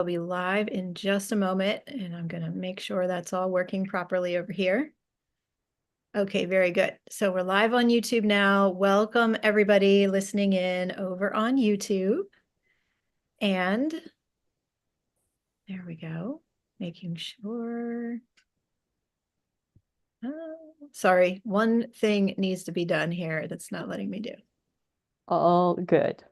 I'll be live in just a moment, and I'm going to make sure that's all working properly over here. Okay, very good. So we're live on YouTube now. Welcome everybody listening in over on YouTube. And there we go. Making sure. Sorry, one thing needs to be done here that's not letting me do. All good.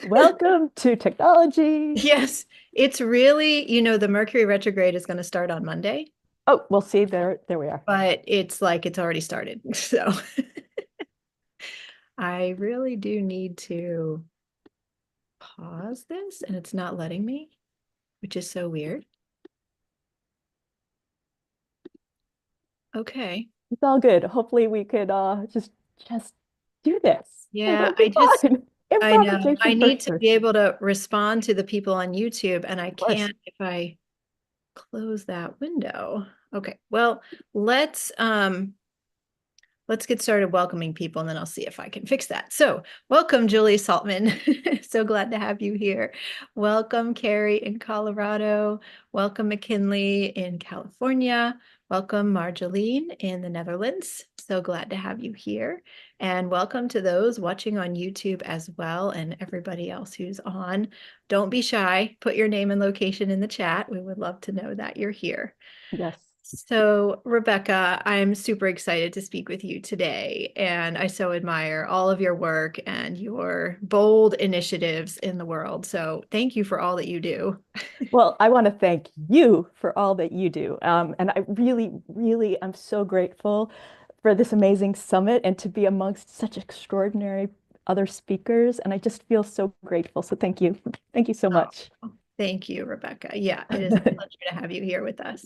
Welcome to technology. Yes, it's really, the Mercury retrograde is going to start on Monday, Oh, we'll see. There we are. but it's like it's already started. So I really do need to pause this and it's not letting me, which is so weird. Okay. It's all good. Hopefully we could just do this. Yeah, It'll be fine. I know. I Improvisation for need to sure. be able to respond to the people on YouTube, and I Of course. can't if I close that window. Okay. Well, let's get started welcoming people and then I'll see if I can fix that. So, welcome, Julie Saltman. So glad to have you here. Welcome, Carrie in Colorado. Welcome, McKinley in California. Welcome, Marjolaine in the Netherlands. So glad to have you here. And welcome to those watching on YouTube as well, and everybody else who's on. Don't be shy. Put your name and location in the chat. We would love to know that you're here. Yes. So, Rebecca, I'm super excited to speak with you today, and I so admire all of your work and your bold initiatives in the world. So, thank you for all that you do. Well, I want to thank you for all that you do. And I really, really, I'm so grateful for this amazing summit and to be amongst such extraordinary other speakers. And I just feel so grateful. So thank you. Thank you so Oh, much. thank you, Rebecca. Yeah, it is a pleasure to have you here with us.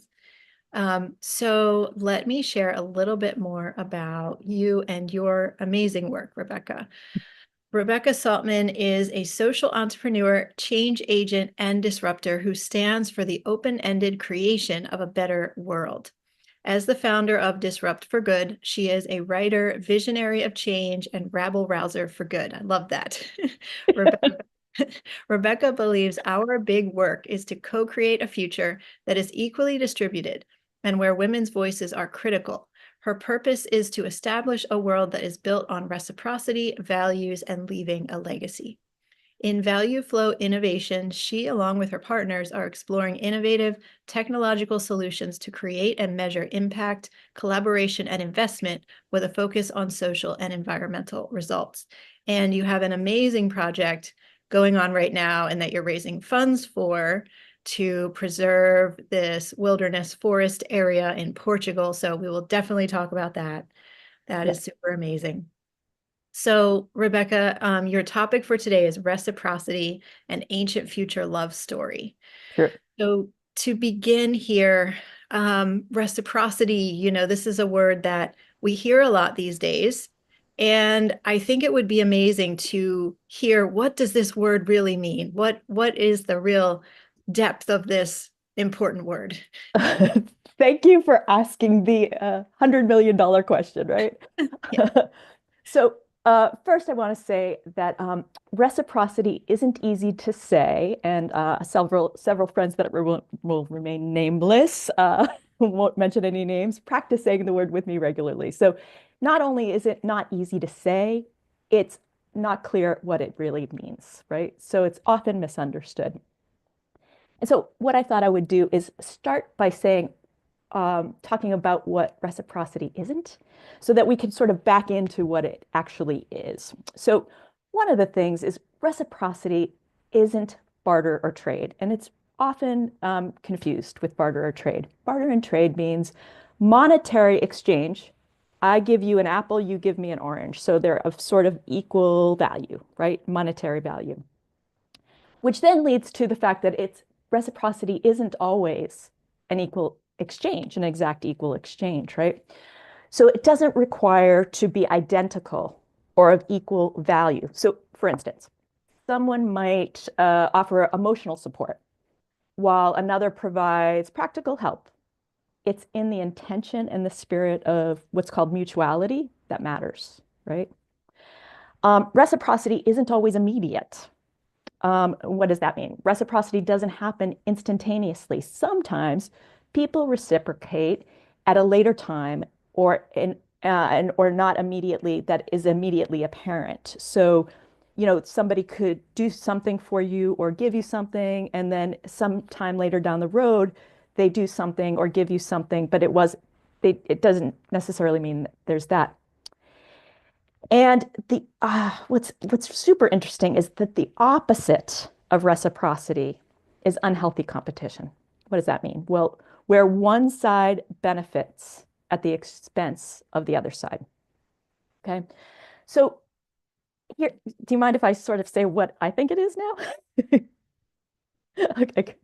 So let me share a little bit more about you and your amazing work, Rebecca. Rebecca Saltman is a social entrepreneur, change agent, and disruptor who stands for the open-ended creation of a better world. As the founder of Disrupt for Good, she is a writer, visionary of change, and rabble rouser for good. I love that. Rebecca, Rebecca believes our big work is to co-create a future that is equally distributed and where women's voices are critical. Her purpose is to establish a world that is built on reciprocity, values, and leaving a legacy. In Value Flow Innovation, she, along with her partners, are exploring innovative technological solutions to create and measure impact, collaboration, and investment with a focus on social and environmental results. And you have an amazing project going on right now and that you're raising funds for to preserve this wilderness forest area in Portugal. So we will definitely talk about that. That Yeah, is super amazing. So, Rebecca, your topic for today is reciprocity, an ancient future love story. sure. So, to begin here, reciprocity, this is a word that we hear a lot these days. And I think it would be amazing to hear, what does this word really mean? What is the real depth of this important word? Thank you for asking the $100 million question, right? Yeah. So, first, I want to say that reciprocity isn't easy to say, and several friends that will remain nameless, won't mention any names, practice saying the word with me regularly. So, not only is it not easy to say, it's not clear what it really means, right? So, it's often misunderstood. And so, what I thought I would do is start by saying talking about what reciprocity isn't, so that we can sort of back into what it actually is. So, one of the things is reciprocity isn't barter or trade, and it's often confused with barter or trade. Barter and trade means monetary exchange. I give you an apple, you give me an orange. So they're of sort of equal value, right? Monetary value. Which then leads to the fact that it's reciprocity isn't always an equal exchange, an exact equal exchange, right? So it doesn't require to be identical or of equal value. So, for instance, someone might offer emotional support while another provides practical help. It's in the intention and the spirit of what's called mutuality that matters, right? Reciprocity isn't always immediate. What does that mean? Reciprocity doesn't happen instantaneously. Sometimes people reciprocate at a later time or or not immediately that is immediately apparent. So, somebody could do something for you or give you something, and then sometime later down the road, they do something or give you something, but it doesn't necessarily mean that there's that. And the what's super interesting is that the opposite of reciprocity is unhealthy competition. What does that mean? Well, where one side benefits at the expense of the other side. Okay. So here, do you mind if I sort of say what I think it is now? Okay.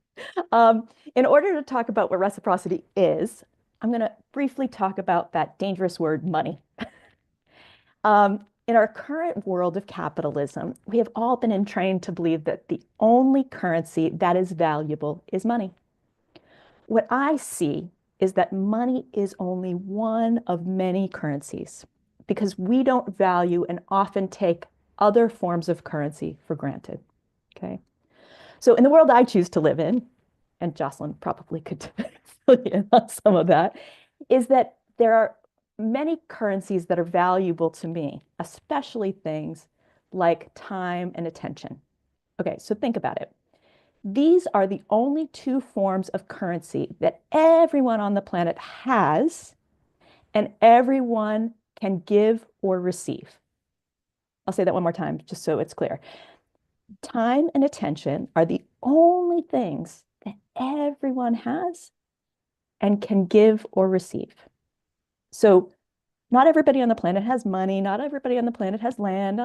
In order to talk about what reciprocity is, I'm going to briefly talk about that dangerous word, money. In our current world of capitalism, we have all been entrained to believe that the only currency that is valuable is money. What I see is that money is only one of many currencies because we don't value and often take other forms of currency for granted. Okay. So in the world I choose to live in, and Jocelyn probably could fill you in on some of that, is that there are many currencies that are valuable to me, especially things like time and attention. Okay, so think about it. These are the only two forms of currency that everyone on the planet has and everyone can give or receive. I'll say that one more time just so it's clear. Time and attention are the only things that everyone has and can give or receive. So not everybody on the planet has money, not everybody on the planet has land,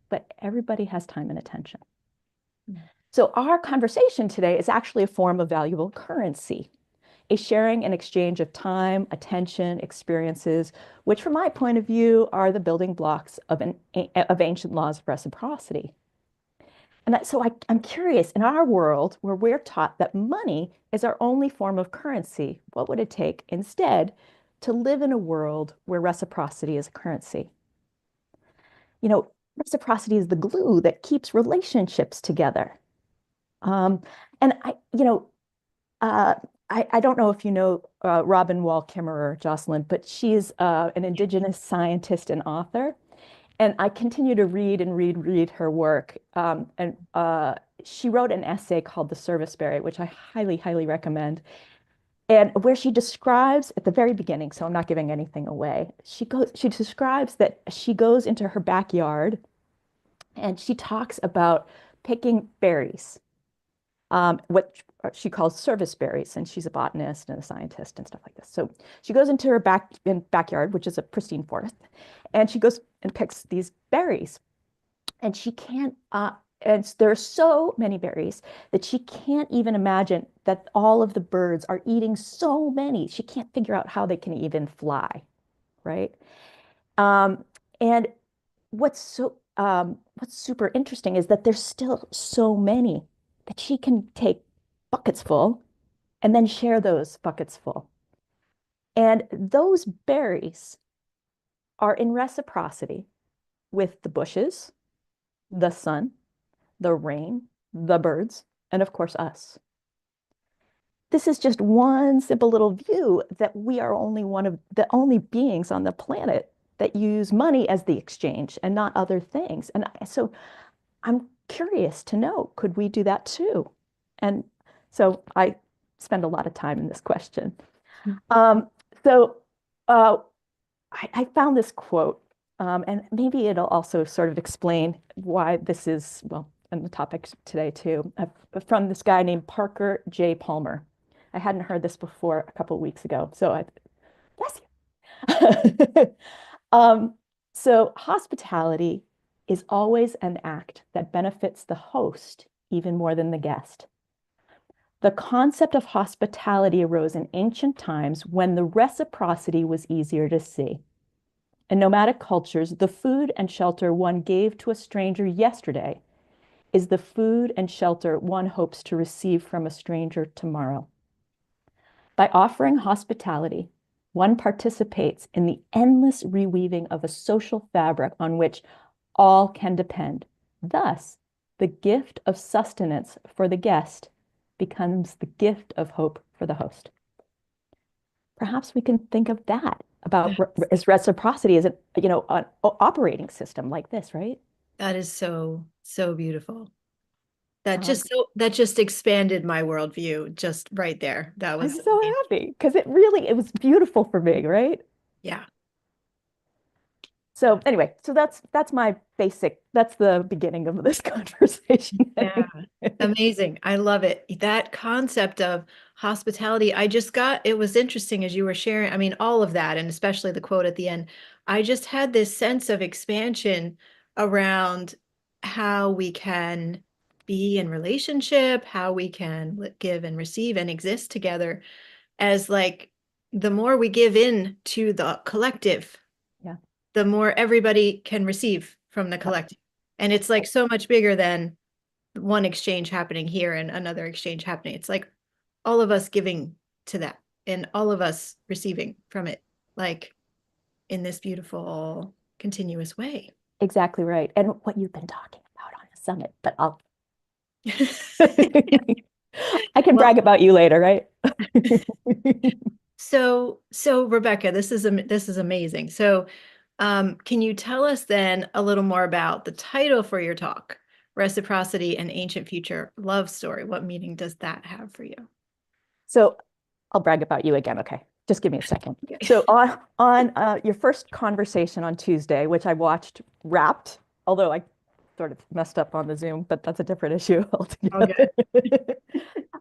but everybody has time and attention. So our conversation today is actually a form of valuable currency, a sharing and exchange of time, attention, experiences, which from my point of view are the building blocks of ancient laws of reciprocity. I'm curious, in our world where we're taught that money is our only form of currency, what would it take instead to live in a world where reciprocity is a currency? Reciprocity is the glue that keeps relationships together. Um, and uh, I don't know if you know Robin Wall Kimmerer, Jocelyn, but she's an Indigenous scientist and author. And I continue to read and read her work. And she wrote an essay called The Service Berry, which I highly, highly recommend. And where she describes at the very beginning, so I'm not giving anything away, she describes that she goes into her backyard and she talks about picking berries, what she calls service berries, and she's a botanist and a scientist and stuff like this. So she goes into her backyard, which is a pristine forest, and she goes and picks these berries. And she can't, and there are so many berries that she can't even imagine that all of the birds are eating so many. She can't figure out how they can even fly, right? Um, and what's super interesting is that there's still so many that she can take buckets full and then share those buckets full. And those berries are in reciprocity with the bushes, the sun, the rain, the birds, and of course us. This is just one simple little view that we are only one of the only beings on the planet that use money as the exchange and not other things. And so I'm curious to know, could we do that too? And so I spend a lot of time in this question. Um, so uh, I found this quote, and maybe it'll also sort of explain why this is, well, and the topic today too, from this guy named Parker J. Palmer. I hadn't heard this before a couple of weeks ago, so bless you. Um, so hospitality is always an act that benefits the host even more than the guest. The concept of hospitality arose in ancient times when the reciprocity was easier to see. In nomadic cultures, the food and shelter one gave to a stranger yesterday is the food and shelter one hopes to receive from a stranger tomorrow. By offering hospitality, one participates in the endless reweaving of a social fabric on which all can depend. Thus, the gift of sustenance for the guest becomes the gift of hope for the host. Perhaps we can think of that about as reciprocity as an operating system like this, right? That is so, so beautiful. Um, That just expanded my worldview just right there. That I'm was so amazing. happy because it was beautiful for me, right? Yeah. So anyway, so that's the beginning of this conversation. Yeah, amazing. I love it. That concept of hospitality, it was interesting as you were sharing. I mean, all of that, and especially the quote at the end. I just had this sense of expansion around how we can be in relationship, how we can give and receive and exist together as like the more we give in to the collective, Yeah, the more everybody can receive from the yeah, collective. And it's like so much bigger than one exchange happening here and another exchange happening. It's like all of us giving to that and all of us receiving from it, like in this beautiful, continuous way. exactly right. And what you've been talking about on the summit, but I'll I can Well, brag about you later, right? so Rebecca, this is amazing. So, can you tell us then a little more about the title for your talk, Reciprocity and Ancient Future Love Story? What meaning does that have for you? So I'll brag about you again. Okay. Just give me a second. Okay. So on your first conversation on Tuesday, which I watched wrapped, although I sort of messed up on the Zoom, but that's a different issue All altogether. good.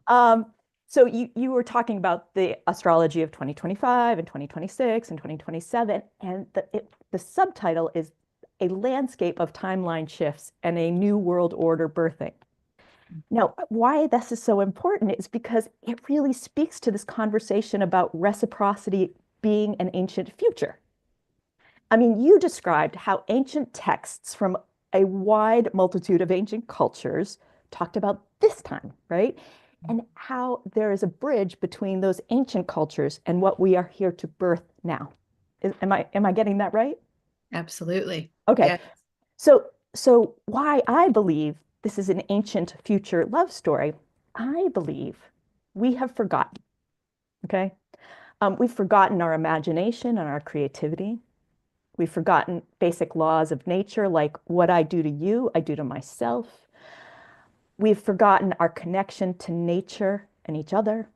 Um, so you were talking about the astrology of 2025 and 2026 and 2027, and the subtitle is A Landscape of Timeline Shifts and a New World Order Birthing. Now, why this is so important is because it really speaks to this conversation about reciprocity being an ancient future. I mean, you described how ancient texts from a wide multitude of ancient cultures talked about this time, right? And how there is a bridge between those ancient cultures and what we are here to birth now. Am I getting that right? Absolutely. Okay. Yeah. So why I believe this is an ancient future love story, I believe we have forgotten, okay? We've forgotten our imagination and our creativity. We've forgotten basic laws of nature, like what I do to you, I do to myself. We've forgotten our connection to nature and each other.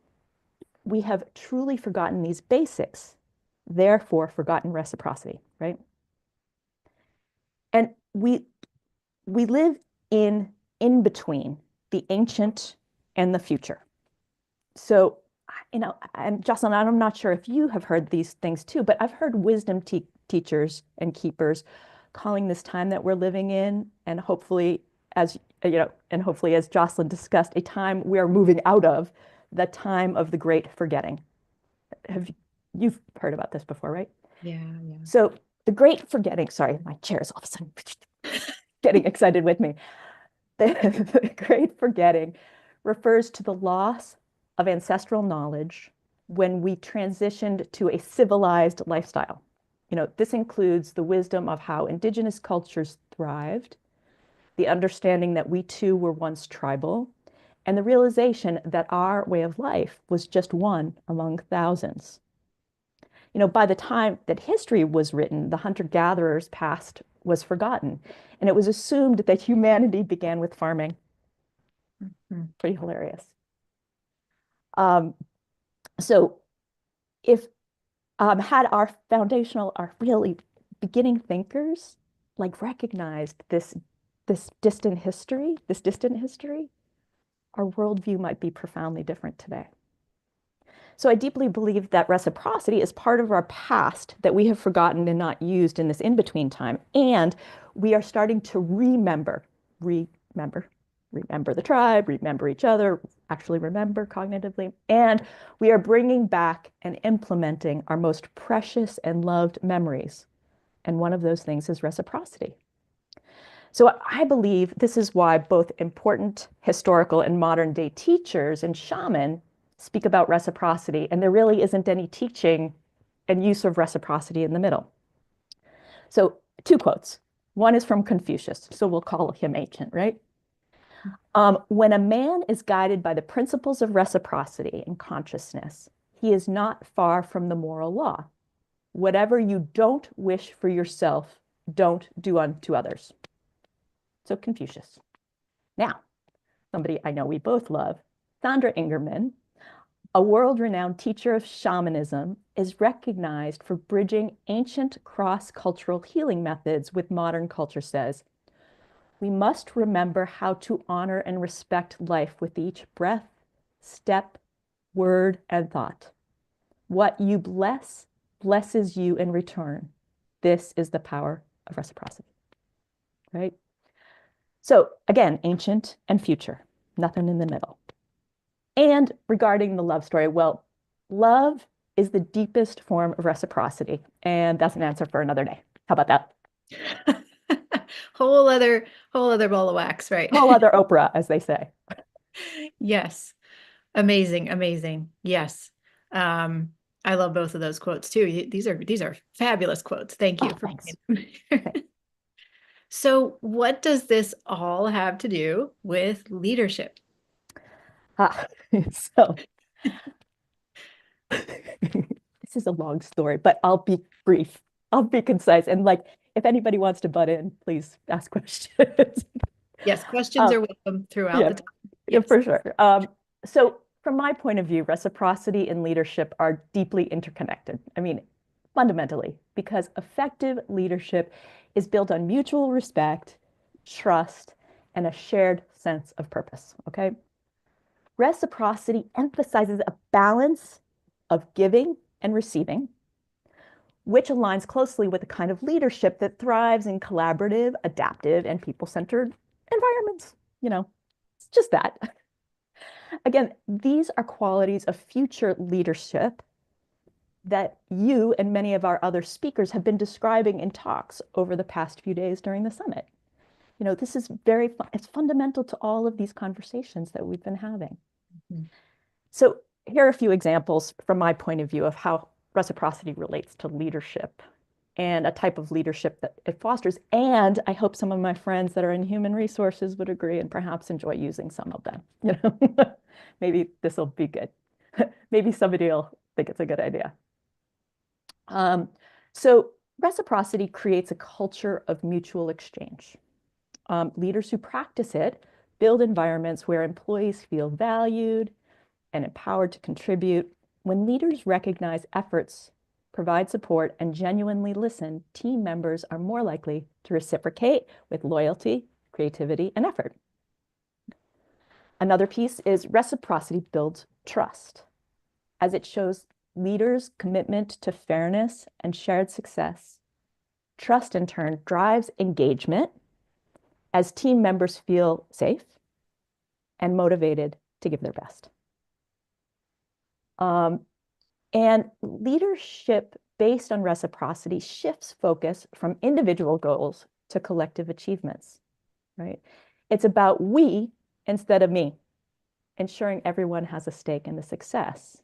We have truly forgotten these basics, therefore forgotten reciprocity, right? And we live in between the ancient and the future. So, and Jocelyn, I'm not sure if you have heard these things too, but I've heard wisdom teachers and keepers calling this time that we're living in, and hopefully, as Jocelyn discussed, a time we are moving out of, the time of the great forgetting. Have you've heard about this before, right? Yeah, yeah. So the great forgetting, sorry, my chair is all of a sudden getting excited with me. The great forgetting refers to the loss of ancestral knowledge when we transitioned to a civilized lifestyle. This includes the wisdom of how indigenous cultures thrived, the understanding that we too were once tribal, and the realization that our way of life was just one among thousands. By the time that history was written, the hunter-gatherers past was forgotten, and it was assumed that humanity began with farming. Mhm. Pretty hilarious. Um, so if had our really beginning thinkers like recognized this distant history, our worldview might be profoundly different today. So I deeply believe that reciprocity is part of our past that we have forgotten and not used in this in-between time. And we are starting to remember, remember the tribe, remember each other, actually remember cognitively. And we are bringing back and implementing our most precious and loved memories. And one of those things is reciprocity. So I believe this is why both important historical and modern day teachers and shaman speak about reciprocity, and there really isn't any teaching and use of reciprocity in the middle. So two quotes. One is from Confucius, so we'll call him ancient, right? When a man is guided by the principles of reciprocity and consciousness, he is not far from the moral law. Whatever you don't wish for yourself, don't do unto others. So Confucius. Now, somebody I know we both love, Sandra Ingerman, a world-renowned teacher of shamanism, is recognized for bridging ancient cross-cultural healing methods with modern culture, says, we must remember how to honor and respect life with each breath, step, word, and thought. What you bless blesses you in return. This is the power of reciprocity, right? So again, ancient and future, nothing in the middle. And regarding the love story, well, love is the deepest form of reciprocity, and that's an answer for another day. How about that? Whole other ball of wax, right? Whole other Oprah, as they say. Yes. Amazing, amazing. Yes. I love both of those quotes too. These are fabulous quotes. Thank you Oh, for thanks. bringing them. So, what does this all have to do with leadership? Ah, so this is a long story, but I'll be brief. I'll be concise. And like, if anybody wants to butt in, please ask questions. Yes, questions Um, are welcome throughout yeah, the time. yeah, Yes. for sure. So from my point of view, reciprocity and leadership are deeply interconnected. I mean, fundamentally, because effective leadership is built on mutual respect, trust, and a shared sense of purpose. Okay. Reciprocity emphasizes a balance of giving and receiving, which aligns closely with the kind of leadership that thrives in collaborative, adaptive, and people-centered environments. You know, it's just that. Again, these are qualities of future leadership that you and many of our other speakers have been describing in talks over the past few days during the summit. You know, this is it's fundamental to all of these conversations that we've been having. Mhm. So here are a few examples from my point of view of how reciprocity relates to leadership and a type of leadership that it fosters. And I hope some of my friends that are in human resources would agree and perhaps enjoy using some of them. You know, maybe this will be good. Maybe somebody will think it's a good idea. Um, so reciprocity creates a culture of mutual exchange. Leaders who practice it build environments where employees feel valued and empowered to contribute. When leaders recognize efforts, provide support, and genuinely listen, team members are more likely to reciprocate with loyalty, creativity, and effort. Another piece is reciprocity builds trust, as it shows leaders' commitment to fairness and shared success. Trust, in turn, drives engagement as team members feel safe and motivated to give their best. Um, And leadership based on reciprocity shifts focus from individual goals to collective achievements, right? It's about we instead of me, ensuring everyone has a stake in the success.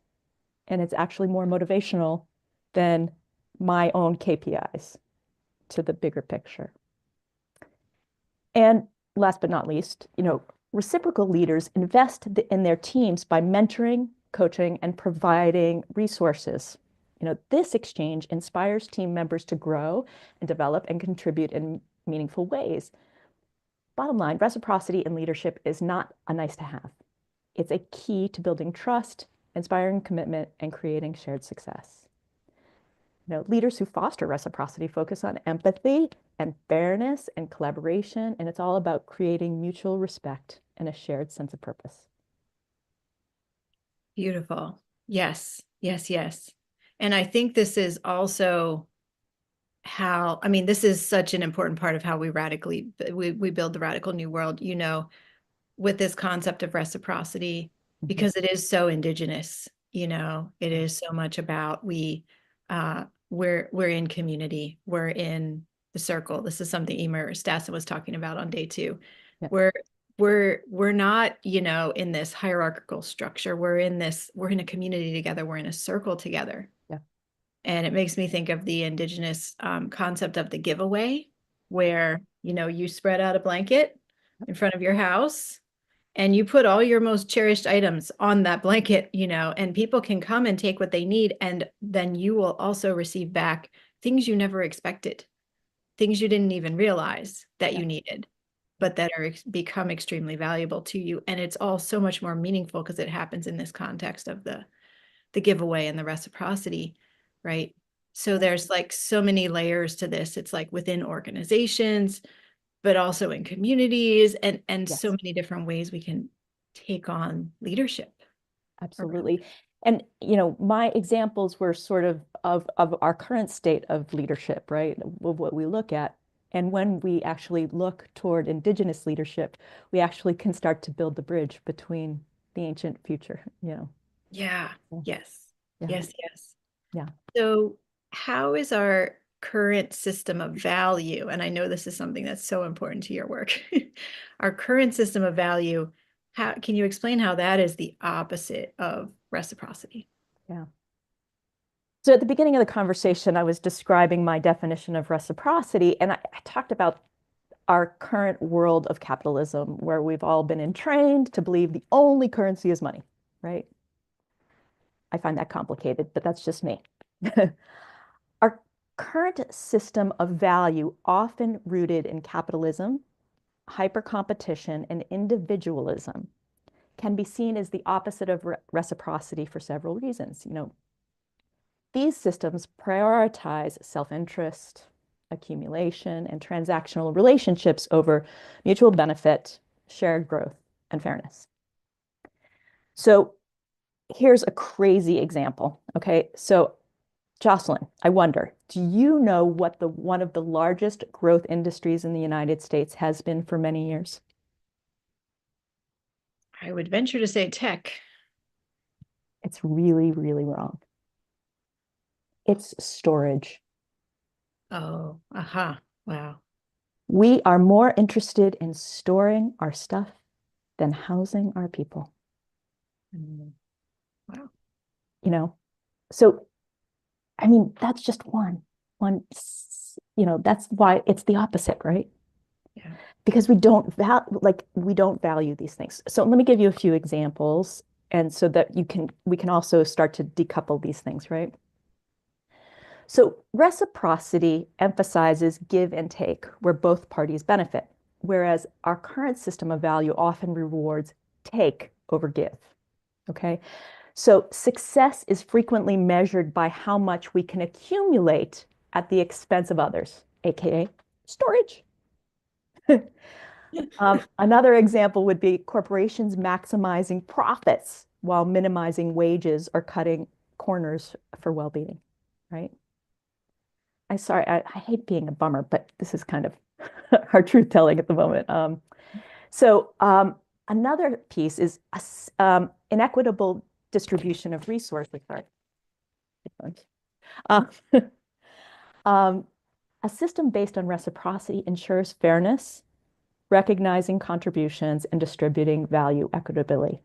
And it's actually more motivational than my own KPIs to the bigger picture. And last but not least, you know, reciprocal leaders invest in their teams by mentoring, coaching, and providing resources. You know, this exchange inspires team members to grow and develop and contribute in meaningful ways. Bottom line, reciprocity in leadership is not a nice to have. It's a key to building trust, inspiring commitment, and creating shared success. You know, leaders who foster reciprocity focus on empathy and fairness and collaboration, and it's all about creating mutual respect and a shared sense of purpose. Beautiful. Yes, yes, yes. And I think this is also how, I mean, this is such an important part of how we build the radical new world, you know, with this concept of reciprocity, Mhm. because it is so indigenous, you know, it Yeah. is so much about we're in community, we're in the circle. This is something Emer Stassen was talking about on day 2. Yeah. We're we're not, you know, in this hierarchical structure. We're in a community together, we're in a circle together. Yeah. And it makes me think of the indigenous concept of the giveaway, where, you know, you spread out a blanket in front of your house and you put all your most cherished items on that blanket, and people can come and take what they need. And then you will also receive back things you never expected, things you didn't even realize that Yeah, you needed, yeah, but that are become extremely valuable to you. And it's all so much more meaningful because it happens in this context of the giveaway and the reciprocity, right? So yeah. there's like so many layers to this. It's like within organizations, but also in communities, and so Yes. many different ways we can take on leadership around Absolutely. And my examples were sort of our current state of leadership, right? Of what we look at. And when we actually look toward Indigenous leadership, we actually can start to build the bridge between the ancient future. it. Yeah. Yeah, Yes. yeah, Yes. Yes. yeah. So how is our current system of value, and I know this is something that's so important to your work, our current system of value, how can you explain how that is the opposite of reciprocity? Yeah. So at the beginning of the conversation, I was describing my definition of reciprocity, and I talked about our current world of capitalism, where we've all been entrained to believe the only currency is money, right? I find that complicated, but that's just me. Our current system of value, often rooted in capitalism, hyper-competition, and individualism, can be seen as the opposite of reciprocity for several reasons. These systems prioritize self-interest, accumulation, and transactional relationships over mutual benefit, shared growth, and fairness. So here's a crazy example. Okay, so Jocelyn, I wonder, do you know what one of the largest growth industries in the United States has been for many years? I would venture to say tech. It's really, really wrong. It's storage. Oh, aha. Wow. We are more interested in storing our stuff than housing our people. Mm, wow. You know, so I mean, that's just one, that's why it's the opposite, right? Yeah. Because we don't value these things. So let me give you a few examples, and so that we can also start to decouple these things, right? So reciprocity emphasizes give and take, where both parties benefit, whereas our current system of value often rewards take over give. Okay. So success is frequently measured by how much we can accumulate at the expense of others, aka storage. Another example would be corporations maximizing profits while minimizing wages or cutting corners for well-being, right? I hate being a bummer, but this is kind of our truth telling at the moment. So another piece is inequitable distribution of resources. Sorry. Uh, um, a system based on reciprocity ensures fairness, recognizing contributions, and distributing value equitably.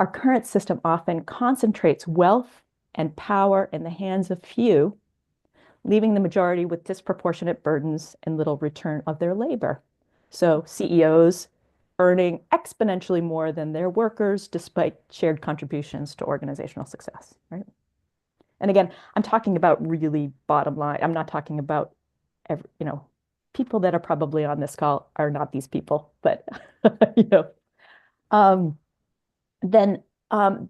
Our current system often concentrates wealth and power in the hands of few, leaving the majority with disproportionate burdens and little return of their labor. So CEOs earning exponentially more than their workers despite shared contributions to organizational success, right? And again, I'm talking about really bottom line. I'm not talking about people that are probably on this call are not these people, but you know, um, then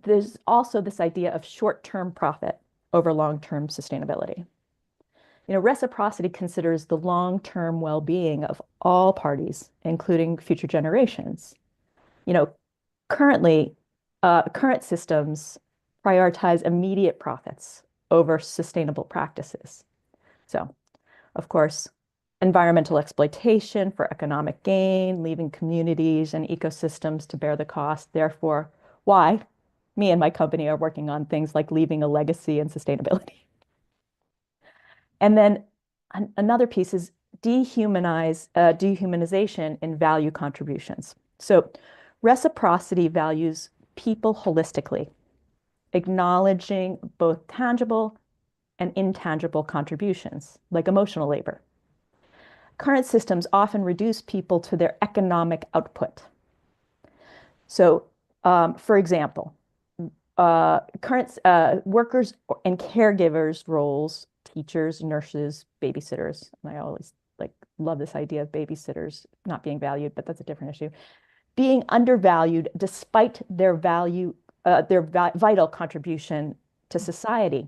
there's also this idea of short-term profit over long-term sustainability. Reciprocity considers the long-term well-being of all parties, including future generations. You know, currently, current systems prioritize immediate profits over sustainable practices. So, of course, environmental exploitation for economic gain, leaving communities and ecosystems to bear the cost. Therefore, why me and my company are working on things like leaving a legacy and sustainability. And then another piece is dehumanization in value contributions. So reciprocity values people holistically, acknowledging both tangible and intangible contributions, like emotional labor. current systems often reduce people to their economic output. So, for example, current workers and caregivers roles, teachers, nurses, babysitters, and I always like love this idea of babysitters not being valued, but that's a different issue, being undervalued despite their vital contribution to society.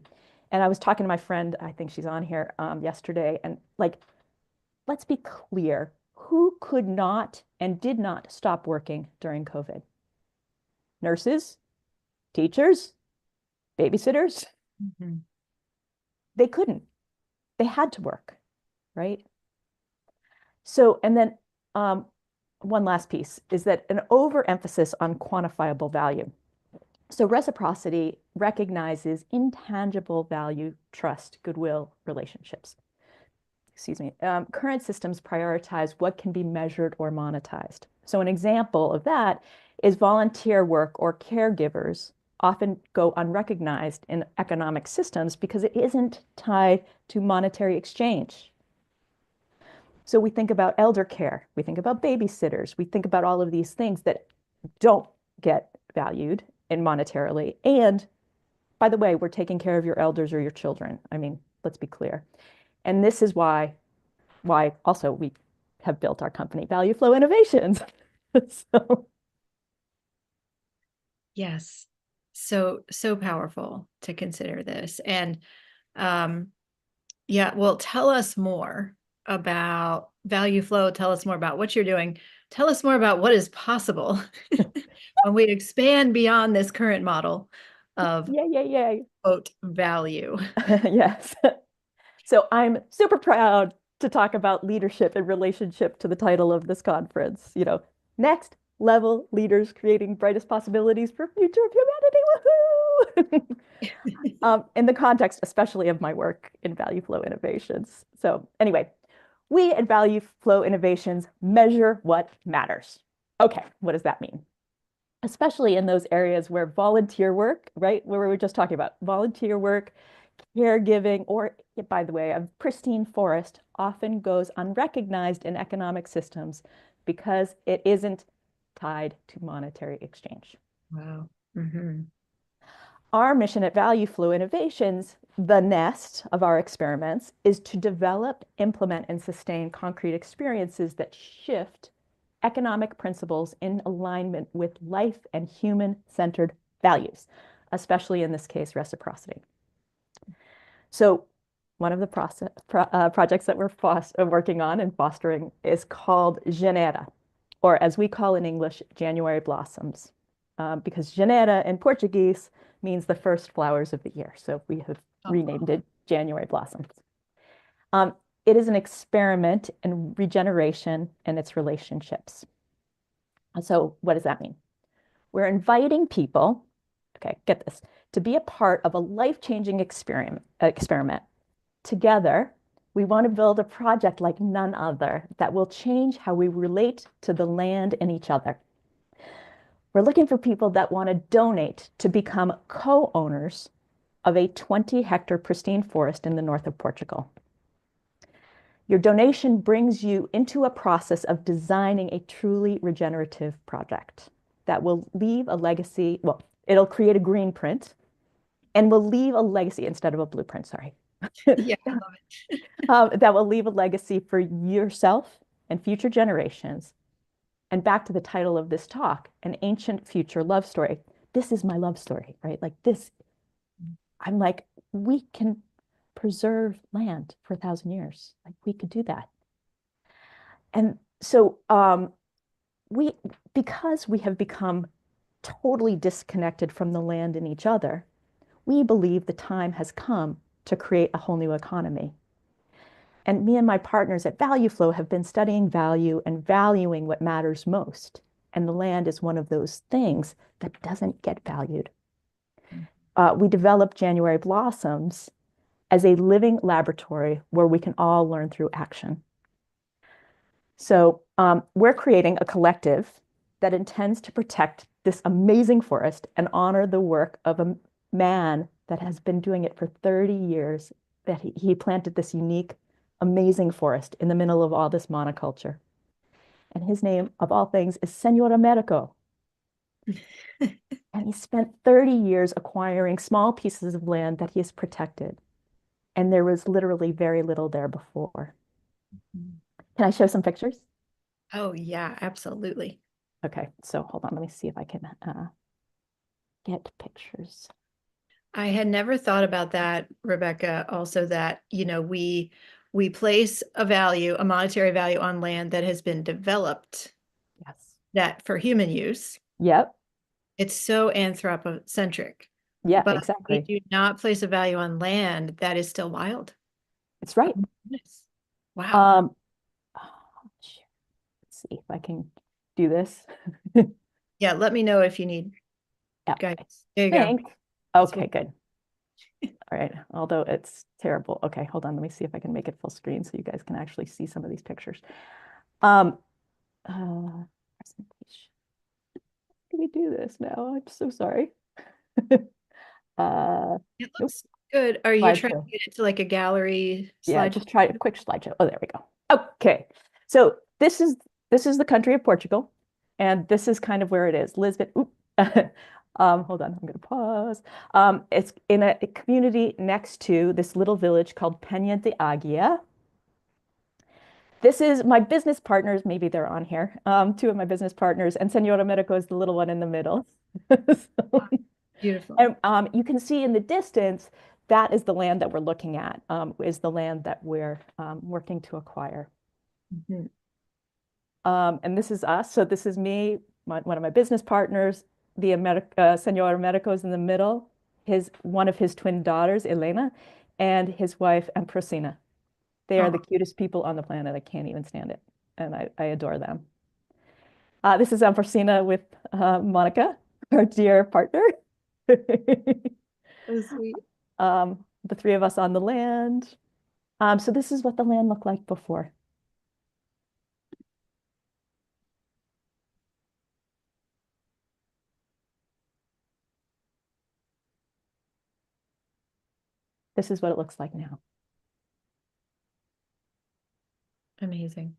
And I was talking to my friend, I think she's on here, yesterday, and like, let's be clear, who could not and did not stop working during COVID? Nurses, teachers, babysitters, Mhm. they couldn't. They had to work, right? So, and then one last piece is that an overemphasis on quantifiable value. So reciprocity recognizes intangible value, trust, goodwill, relationships. Excuse me. Current systems prioritize what can be measured or monetized. So an example of that is volunteer work or caregivers often go unrecognized in economic systems because it isn't tied to monetary exchange. So we think about elder care, we think about babysitters, we think about all of these things that don't get valued in monetarily. And by the way, we're taking care of your elders or your children. I mean, let's be clear. And this is why also we have built our company, Value Flow Innovations. So Yes. So, so powerful to consider this. And um, yeah, well, tell us more about value flow. Tell us more about what you're doing. Tell us more about what is possible when we expand beyond this current model of yay, yay, yay. quote value. Yes. So I'm super proud to talk about leadership in relationship to the title of this conference. You know, next level leaders creating brightest possibilities for future of humanity. Woohoo! In the context, especially of my work in Value Flow Innovations. So anyway, we at Value Flow Innovations measure what matters. Okay, what does that mean? Especially in those areas where volunteer work, right, where we were just talking about volunteer work, caregiving, or by the way, a pristine forest often goes unrecognized in economic systems because it isn't tied to monetary exchange. Wow. Mm-hmm. Our mission at Value Flow Innovations, the nest of our experiments, is to develop, implement, and sustain concrete experiences that shift economic principles in alignment with life and human-centered values, especially in this case, reciprocity. So one of the projects that we're working on and fostering is called Janeiro, or as we call in English, January blossoms, because Janeiro in Portuguese means the first flowers of the year. So we have renamed it January blossoms. Um, it is an experiment in regeneration and its relationships. So what does that mean? We're inviting people, okay, get this, to be a part of a life-changing experiment. Together, we want to build a project like none other that will change how we relate to the land and each other. We're looking for people that want to donate to become co-owners of a 20-hectare pristine forest in the north of Portugal. Your donation brings you into a process of designing a truly regenerative project that will leave a legacy. Well, it'll create a green print and will leave a legacy instead of a blueprint, sorry. Yeah, I love it. That will leave a legacy for yourself and future generations. And back to the title of this talk, an ancient future love story. This is my love story, right? Like this, I'm like, we can preserve land for 1,000 years. Like we could do that. And so we, because we have become totally disconnected from the land and each other, we believe the time has come to create a whole new economy. And me and my partners at Value Flow have been studying value and valuing what matters most. And the land is one of those things that doesn't get valued. We developed January Blossoms as a living laboratory where we can all learn through action. So we're creating a collective that intends to protect this amazing forest and honor the work of a man that has been doing it for 30 years, that he planted this unique amazing forest in the middle of all this monoculture. And his name, of all things, is Senor Americo. And he spent 30 years acquiring small pieces of land that he has protected. And there was literally very little there before. Can I show some pictures? Oh, yeah, absolutely. Okay, so hold on. Let me see if I can get pictures. I had never thought about that, Rebecca, also that, we place a value, a monetary value on land that has been developed Yes. that for human use. Yep. It's so anthropocentric, Yeah, but we exactly. do not place a value on land that is still wild. It's Oh right. my goodness. Wow. Um, oh, let's see if I can do this. Yeah, let me know if you need Yeah, I guidance. There you go. think. That's Okay, what good. All right. Although it's terrible. Okay, hold on. Let me see if I can make it full screen so you guys can actually see some of these pictures. Um, presentation. Can we do this now? I'm so sorry. Uh, it nope. looks good. Are you trying Slideshow. to get it to like a gallery Yeah, slide? just try a quick slideshow. Oh, there we go. Okay. So this is the country of Portugal, and this is kind of where it is. Lisbon. Oop. Hold on, I'm gonna pause. It's in a community next to this little village called Peña de Águia. This is my business partners. Maybe they're on here. Two of my business partners, and Senora Medico is the little one in the middle. So, Beautiful. and you can see in the distance that is the land that we're looking at. Is the land that we're working to acquire. Mhm. And this is us. So this is me, one of my business partners. The Senor Medico is in the middle. One of his twin daughters, Elena, and his wife, Amprosina. They are the Oh, cutest people on the planet. I can't even stand it. And I adore them. This is Amprosina with Monica, our dear partner. so sweet. The three of us on the land. So this is what the land looked like before. This is what it looks like now. Amazing.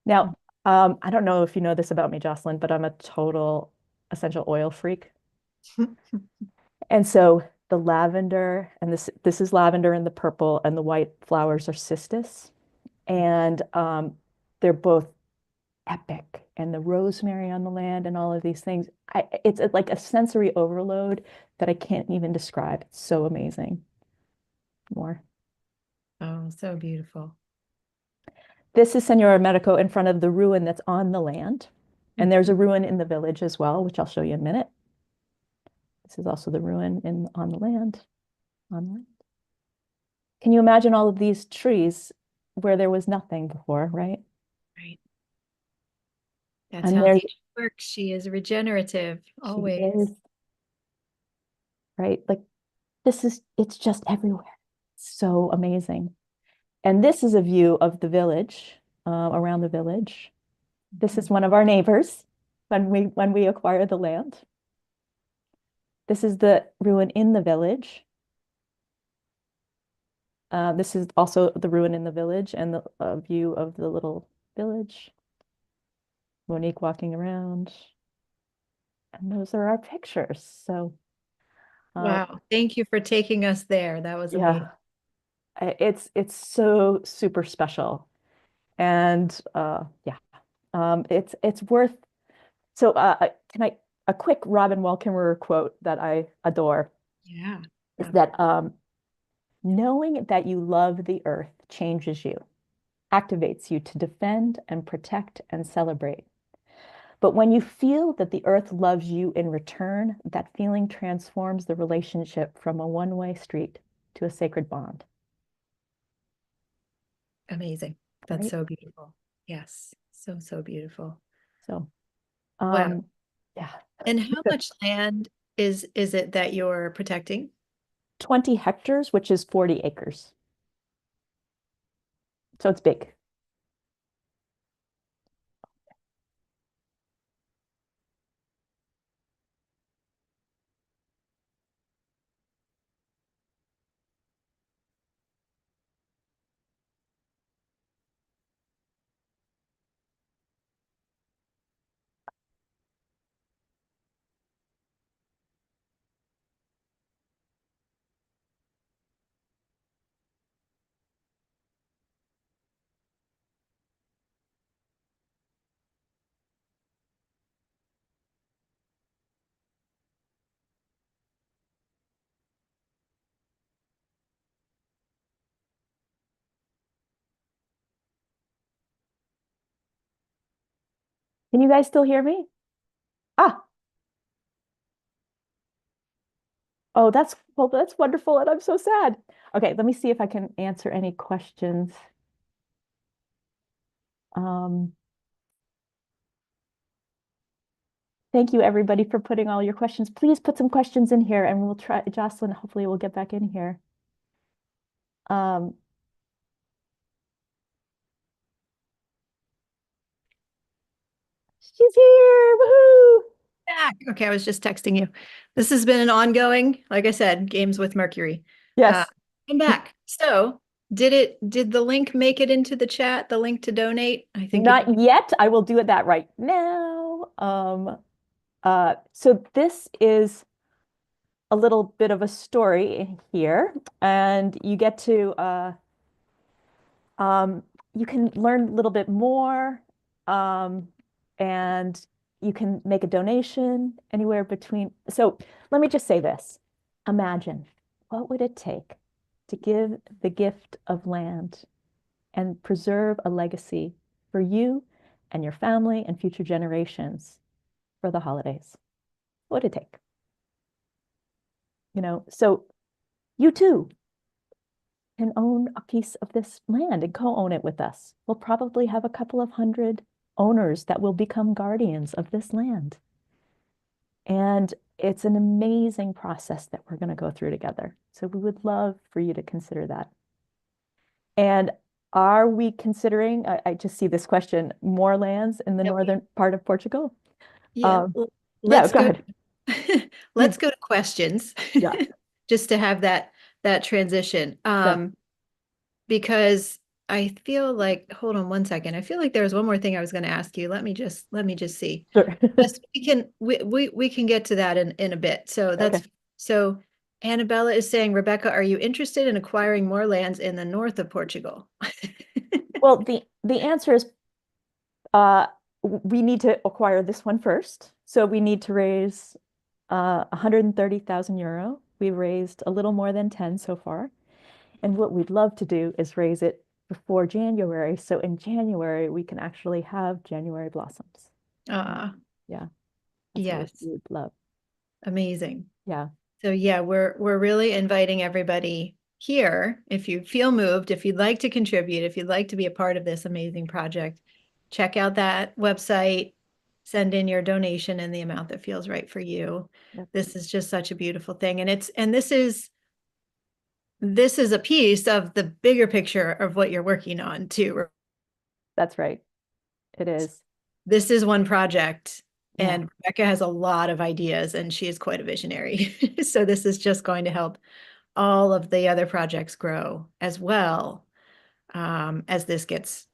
Now, I don't know if you know this about me, Jocelyn, but I'm a total essential oil freak. And so the lavender, and this is lavender and the purple, and the white flowers are cistus. And they're both epic. And the rosemary on the land and all of these things. It's like a sensory overload that I can't even describe. It's so amazing. More. Oh, so beautiful. This is Senora Medico in front of the ruin that's on the land. And there's a ruin in the village as well, which I'll show you in a minute. This is also the ruin on the land. On the land. Can you imagine all of these trees where there was nothing before, right? Right. That's And how there's, nature works. She is regenerative she always. is, right? Like it's just everywhere. It's so amazing. And this is a view of the village, around the village. This is Mhm. one of our neighbors when we acquire the land. This is the ruin in the village. This is also the ruin in the village and the view of the little village. Monique walking around. And those are our pictures. So, uh, Wow. Thank you for taking us there. That was amazing. yeah, it's so super special. And yeah, it's worth. So, can I a quick Robin Wall Kimmerer quote that I adore Yeah. is that knowing that you love the earth changes you, activates you to defend and protect and celebrate. But when you feel that the earth loves you in return, that feeling transforms the relationship from a one-way street to a sacred bond, Amazing. That's right? so beautiful. Yes. So, so beautiful. So, Wow. um, yeah, And how much land is it that you're protecting? 20 hectares, which is 40 acres. So it's big. Can you guys still hear me? Ah, oh, that's wonderful, and I'm so sad. Okay, let me see if I can answer any questions. Um, Thank you, everybody, for putting all your questions. Please put some questions in here, and we'll try. Jocelyn, hopefully, we'll get back in here. Um, she's here! Woohoo! Back. Okay, I was just texting you. This has been an ongoing, like I said, games with Mercury. Uh, Yes, I'm back. So, did the link make it into the chat? The link to donate? I think it not did. yet. I will do it that right now. So this is a little bit of a story here, and you get to Um, you can learn a little bit more, um, and you can make a donation anywhere between. So let me just say this. Imagine what would it take to give the gift of land and preserve a legacy for you and your family and future generations for the holidays? What would it take? So you too can own a piece of this land and co-own it with us. We'll probably have a couple of hundred owners that will become guardians of this land. And it's an amazing process that we're going to go through together. So we would love for you to consider that. And are we considering, I just see this question, more lands in the Yep. northern part of Portugal? Yeah. Um, yeah, Let's go go. ahead. Let's go to questions, Yeah, just to have that transition. yeah, Because I feel like, hold on one second. I feel like there was one more thing I was going to ask you. Let me just see. sure. Yes, we can get to that in a bit. So Okay. so Annabella is saying, Rebecca, are you interested in acquiring more lands in the north of Portugal? Well, the answer is Uh, we need to acquire this one first. So we need to raise 130,000 euro. We raised a little more than 10 so far. And what we'd love to do is raise it before January. So in January, we can actually have January blossoms. Uh, Yeah, that's what yes, we would love. amazing. Yeah, So yeah, we're really inviting everybody here. If you feel moved, if you'd like to contribute, if you'd like to be a part of this amazing project, check out that website, send in your donation in the amount that feels right for you. yep, This is just such a beautiful thing. And this is a piece of the bigger picture of what you're working on too. that's right. It is. This is one project, Yeah, and Rebecca has a lot of ideas and she is quite a visionary. So this is just going to help all of the other projects grow as well, as this gets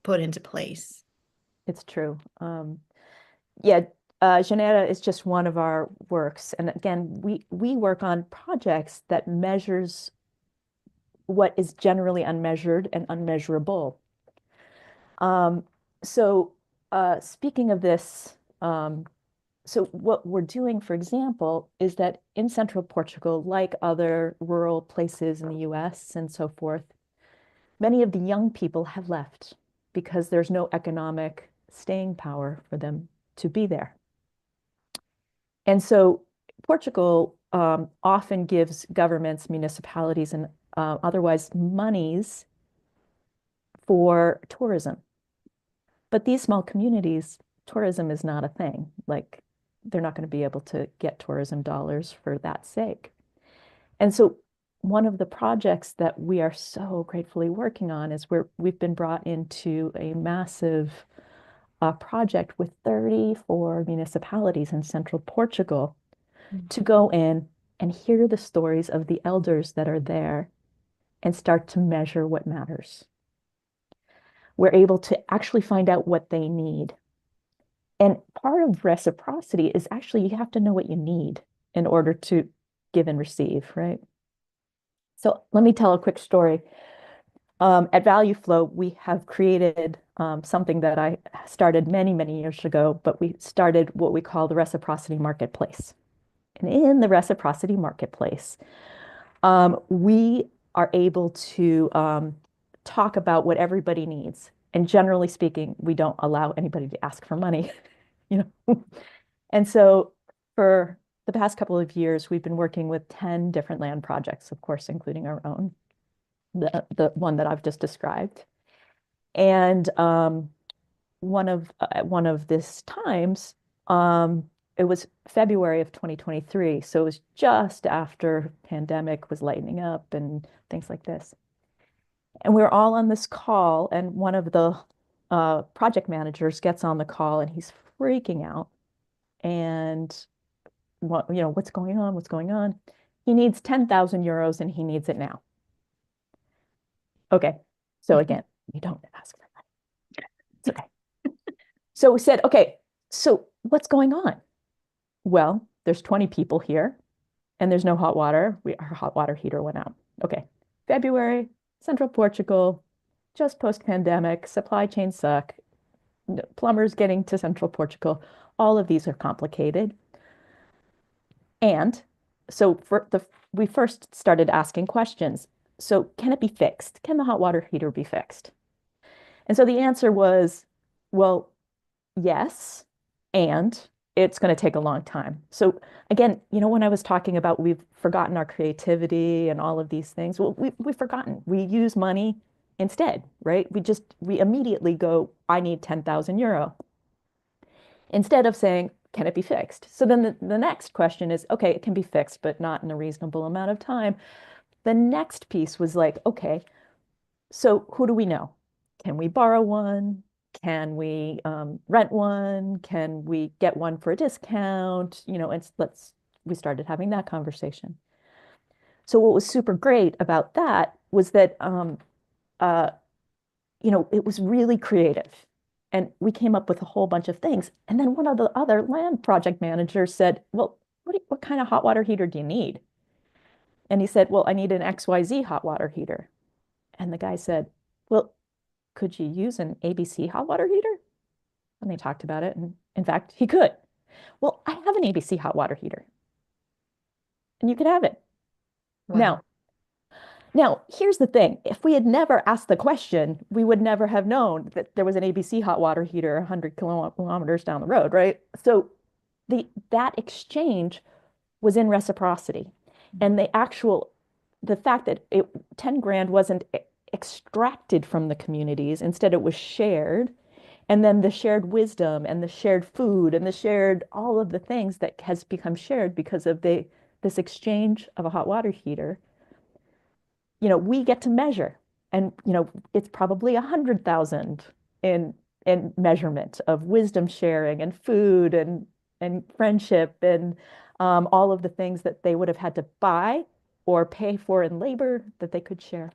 put into place. it's true. Yeah, Genera is just one of our works. And again, we work on projects that measures what is generally unmeasured and unmeasurable. Um, so speaking of this, so what we're doing, for example, is that in central Portugal, like other rural places in the US and so forth, many of the young people have left because there's no economic staying power for them to be there. And so Portugal often gives governments, municipalities, and otherwise monies for tourism. But these small communities, tourism is not a thing. Like they're not going to be able to get tourism dollars for that sake. And so one of the projects that we are so gratefully working on is we've been brought into a massive project with 34 municipalities in central Portugal to go in and hear the stories of the elders that are there and start to measure what matters. We're able to actually find out what they need. And part of reciprocity is actually you have to know what you need in order to give and receive, right? So let me tell a quick story. At Value Flow, we have created something that I started many, many years ago, but we started what we call the Reciprocity Marketplace. And in the Reciprocity Marketplace, we are able to talk about what everybody needs. And generally speaking, we don't allow anybody to ask for money, you know. And so for the past couple of years, we've been working with 10 different land projects, of course, including our own, the one that I've just described. And one of this times, it was February of 2023, so it was just after pandemic was lightening up and things like this. And we were all on this call, and one of the project managers gets on the call, and he's freaking out. And what, what's going on? What's going on? He needs 10,000 euros, and he needs it now. Okay, so again, you don't ask for money. It's okay. So we said, okay, so what's going on? Well, there's 20 people here and there's no hot water. Our hot water heater went out. Okay. February, central Portugal, just post-pandemic, supply chains suck, plumbers getting to central Portugal. All of these are complicated. And so we first started asking questions. So can it be fixed? Can the hot water heater be fixed? And so the answer was, well, yes, and it's going to take a long time. So again, when I was talking about we've forgotten our creativity and all of these things, well, we've forgotten. We use money instead, right? We immediately go, I need 10,000 euro instead of saying, can it be fixed? So then the next question is, okay, it can be fixed, but not in a reasonable amount of time. The next piece was like, okay, so who do we know? Can we borrow one? Can we rent one? Can we get one for a discount? And we started having that conversation. So what was super great about that was that, uh, it was really creative. And we came up with a whole bunch of things. And then one of the other land project managers said, well, what kind of hot water heater do you need? And he said, well, I need an XYZ hot water heater. And the guy said, well, could you use an ABC hot water heater? And they talked about it. And in fact, he could. Well, I have an ABC hot water heater and you could have it. Wow. Now, here's the thing. If we had never asked the question, we would never have known that there was an ABC hot water heater 100 kilometers down the road, right? So that exchange was in reciprocity. And the fact that 10 grand wasn't extracted from the communities, instead it was shared. And then the shared wisdom and the shared food and the shared all of the things that has become shared because of this exchange of a hot water heater, we get to measure. And, it's probably 100,000 in measurement of wisdom sharing and food and friendship and all of the things that they would have had to buy or pay for in labor that they could share.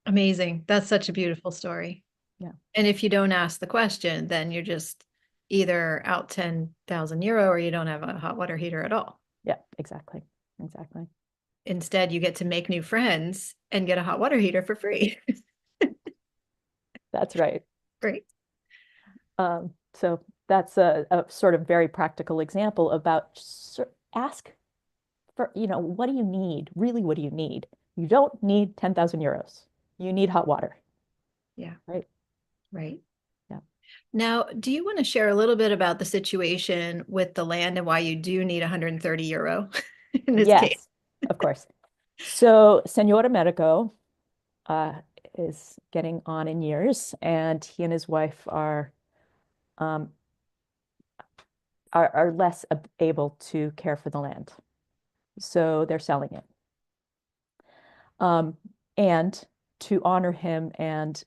Amazing. That's such a beautiful story. Yeah. And if you don't ask the question, then you're just either out 10,000 euro or you don't have a hot water heater at all. Yeah, exactly. Exactly. Instead, you get to make new friends and get a hot water heater for free. That's right. Great. So that's a sort of very practical example about ask for, what do you need? Really, what do you need? You don't need 10,000 euros. You need hot water. Yeah. Right. Right. Yeah. Now, do you want to share a little bit about the situation with the land and why you do need 130 euro in this case? Yes, of course. So Senor Americo uh, is getting on in years, and he and his wife um, are less able to care for the land. So they're selling it. And to honor him and,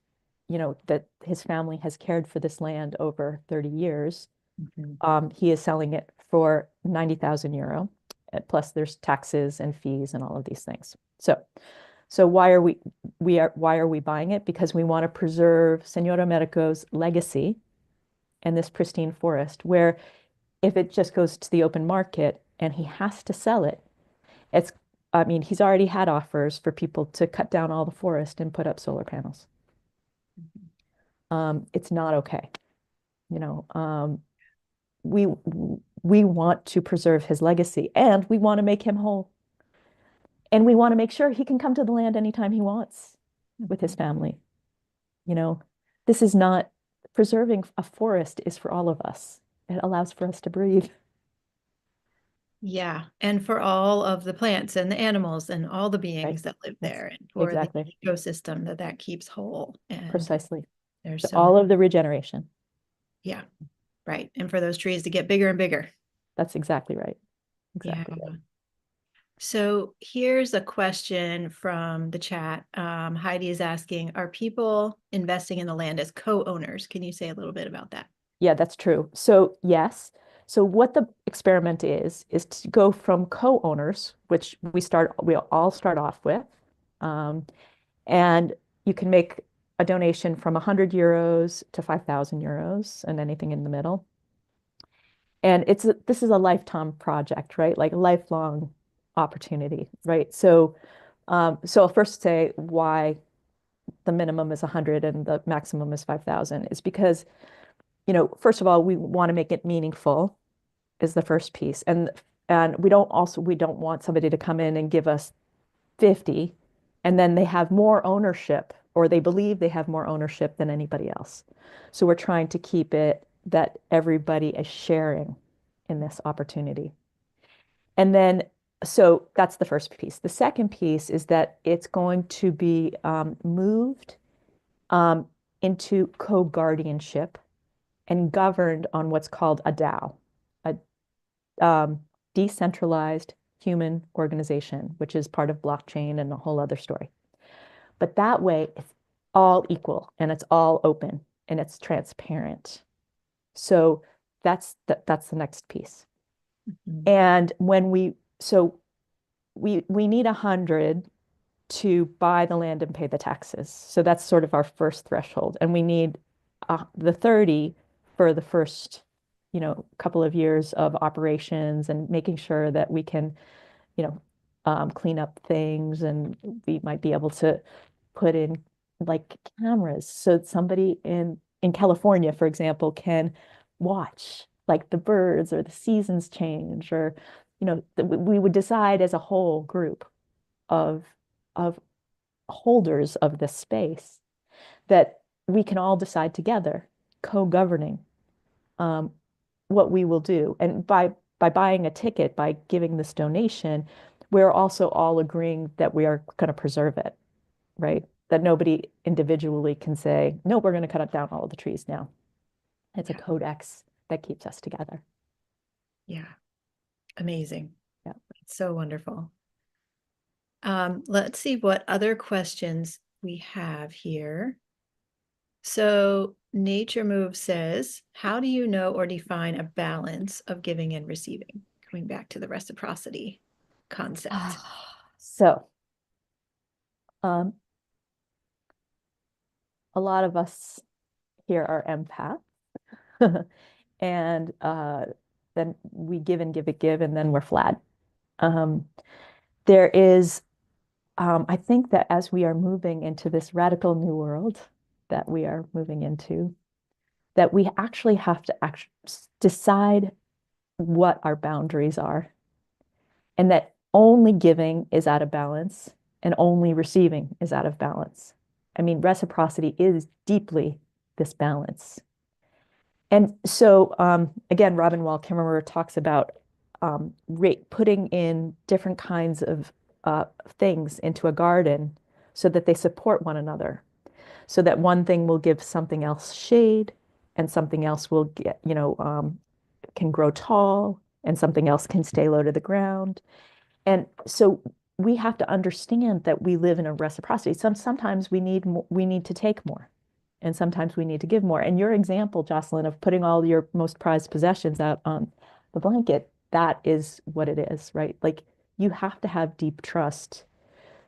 that his family has cared for this land over 30 years, he is selling it for 90,000 euro. Plus there's taxes and fees and all of these things. So why are we buying it? Because we want to preserve Senor Americo's legacy and this pristine forest, where if it just goes to the open market and he has to sell it, I mean, he's already had offers for people to cut down all the forest and put up solar panels. It's not okay. You know, we we want to preserve his legacy and we want to make him whole. And we want to make sure he can come to the land anytime he wants with his family. You know, this is not preserving a forest is for all of us. It allows for us to breathe. Yeah, and for all of the plants and the animals and all the Right. beings that live Yes, there, and for the exactly. ecosystem that keeps whole. And Precisely. there's So so all much. of the regeneration. Yeah, right. And for those trees to get bigger and bigger. That's exactly right. Yeah. Exactly right. So here's a question from the chat. Heidi is asking, are people investing in the land as co-owners? Can you say a little bit about that? Yeah, that's true. So yes. So what the experiment is to go from co-owners, which we all start off with, um, and you can make a donation from 100 euros to 5,000 euros and anything in the middle. And this is a lifetime project, right? Like a lifelong opportunity, right? So I'll first say why the minimum is 100 and the maximum is 5,000 is because, first of all, we want to make it meaningful is the first piece. And we don't want somebody to come in and give us 50 and then they have more ownership or they believe they have more ownership than anybody else. So we're trying to keep it that everybody is sharing in this opportunity. And then, so that's the first piece. The second piece is that it's going to be moved um, into co-guardianship and governed on what's called a DAO, a decentralized human organization, which is part of blockchain and a whole other story. But that way, it's all equal and it's all open and it's transparent. So that's the next piece. Mhm. And we need 100 to buy the land and pay the taxes. So that's sort of our first threshold. And we need the 30 for the first, couple of years of operations and making sure that we can, you know, clean up things and we might be able to put in like cameras so that somebody in California, for example, can watch like the birds or the seasons change or, we would decide as a whole group of of holders of this space that we can all decide together, co-governing um, what we will do. And by buying a ticket, by giving this donation, we're also all agreeing that we are going to preserve it, right? That nobody individually can say, no, we're going to cut down all of the trees now. It's a Yeah. codex that keeps us together. Yeah. Amazing. Yeah. It's so wonderful. Let's see what other questions we have here. So Nature Move says, how do you know or define a balance of giving and receiving? Coming back to the reciprocity concept. So, um, a lot of us here are empaths. And then we give and give it, give, and then we're flat. Um, there is, I think that as we are moving into this radical new world that we are moving into, that we actually have to decide what our boundaries are, and that only giving is out of balance and only receiving is out of balance. I mean, reciprocity is deeply this balance. And so, again, Robin Wall Kimmerer talks about putting in different kinds of things into a garden so that they support one another, so that one thing will give something else shade, and something else will get, can grow tall, and something else can stay low to the ground. And so we have to understand that we live in a reciprocity. Sometimes we need to take more, and sometimes we need to give more. And your example, Jocelyn, of putting all your most prized possessions out on the blanket, that is what it is, right? Like you have to have deep trust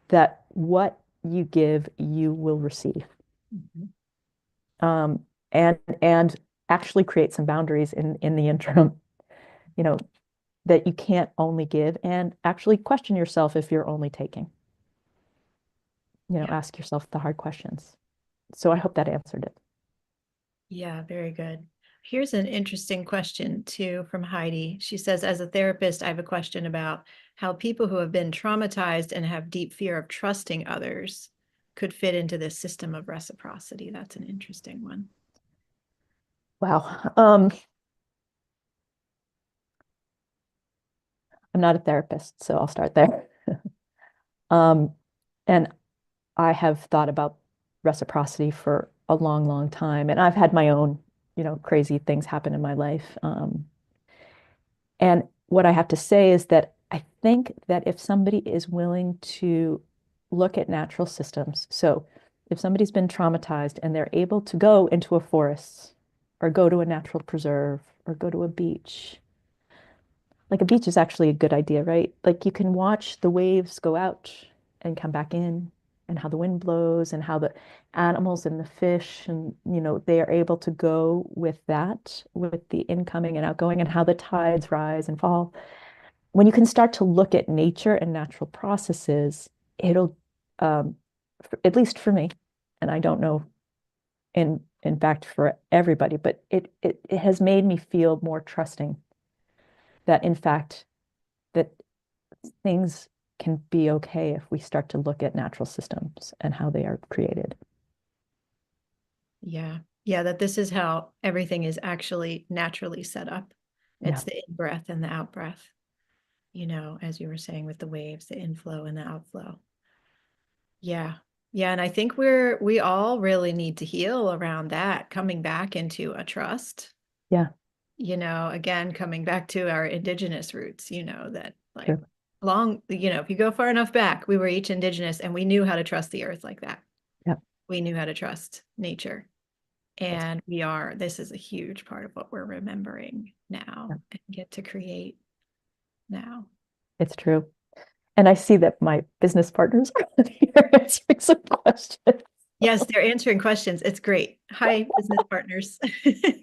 that what you give, you will receive. Mhm. And actually create some boundaries in the interim, you know, that you can't only give and actually question yourself if you're only taking. Yeah. Ask yourself the hard questions. So I hope that answered it. Yeah, very good. Here's an interesting question too from Heidi. She says, as a therapist, I have a question about how people who have been traumatized and have deep fear of trusting others could fit into this system of reciprocity? That's an interesting one. Wow. I'm not a therapist, so I'll start there. Um, and I have thought about reciprocity for a long, long time, and I've had my own, crazy things happen in my life. And what I have to say is that I think that if somebody is willing to look at natural systems, so if somebody's been traumatized and they're able to go into a forest or go to a natural preserve or go to a beach, like a beach is actually a good idea, right? Like you can watch the waves go out and come back in and how the wind blows and how the animals and the fish and they are able to go with that, with the incoming and outgoing and how the tides rise and fall. When you can start to look at nature and natural processes, it'll at least for me, and I don't know in fact for everybody, but it has made me feel more trusting that in fact that things can be okay if we start to look at natural systems and how they are created. Yeah. Yeah, that this is how everything is actually naturally set up. Yeah. It's the in-breath and the out-breath, as you were saying with the waves, the inflow and the outflow. Yeah. Yeah, and I think we all really need to heal around that, coming back into a trust, Yeah. again, coming back to our indigenous roots, that like True. if you go far enough back, we were each indigenous and we knew how to trust the earth like that. Yeah. We knew how to trust nature. It's, And this is a huge part of what we're remembering yeah, now and get to create now. it's true. And I see that my business partners are here answering some questions. Yes, they're answering questions. It's great. Hi, business partners.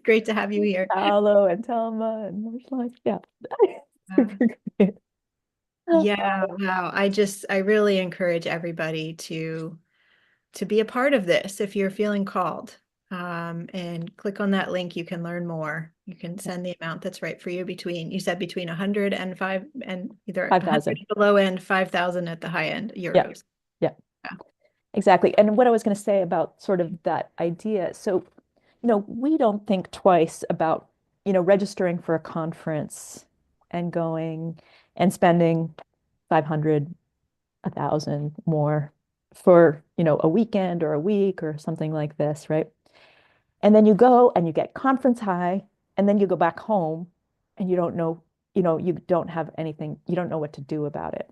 Great to have you here. Paolo and Telma and Marshall. Yeah. Uh, Super great. yeah, wow. I really encourage everybody to be a part of this if you're feeling called. And click on that link. You can learn more. You can send the amount that's right for you you said between 100 and five and either 100 5,000. at the low end, 5,000 at the high end Yeah. euros. Yeah. Yeah. Exactly. And what I was going to say about sort of that idea. So, we don't think twice about, registering for a conference and going and spending 500, 1,000 more for, a weekend or a week or something like this, right? And then you go and you get conference high, and then you go back home and you don't know, you don't have anything, you don't know what to do about it.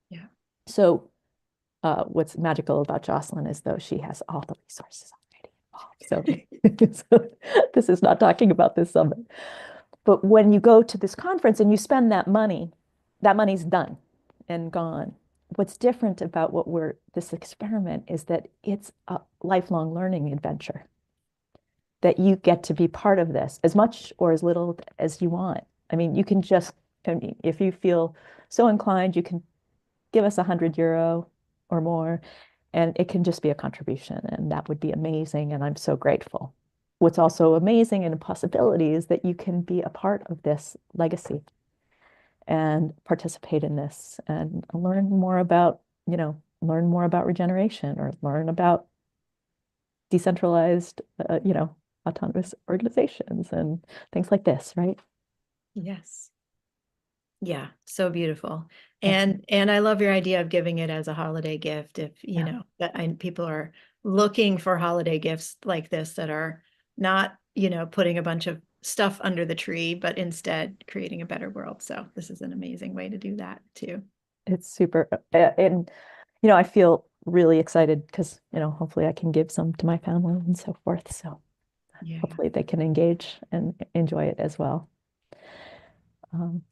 Yeah. So what's magical about Jocelyn is though she has all the resources already involved. So, so this is not talking about this summit. But when you go to this conference and you spend that money's done and gone. What's different about this experiment is that it's a lifelong learning adventure, that you get to be part of this as much or as little as you want. I mean, you can just, I mean, if you feel so inclined, you can give us €100 or more, and it can just be a contribution, and that would be amazing. And I'm so grateful. What's also amazing and a possibility is that you can be a part of this legacy and participate in this and learn more about regeneration or learn about decentralized, autonomous organizations and things like this, right? Yes. Yeah, so beautiful. Yeah. And I love your idea of giving it as a holiday gift if, Yeah. people are looking for holiday gifts like this that are not, putting a bunch of stuff under the tree, but instead creating a better world. So this is an amazing way to do that too. It's super. And, I feel really excited because, hopefully I can give some to my family and so forth. So Yeah. hopefully they can engage and enjoy it as well. Um,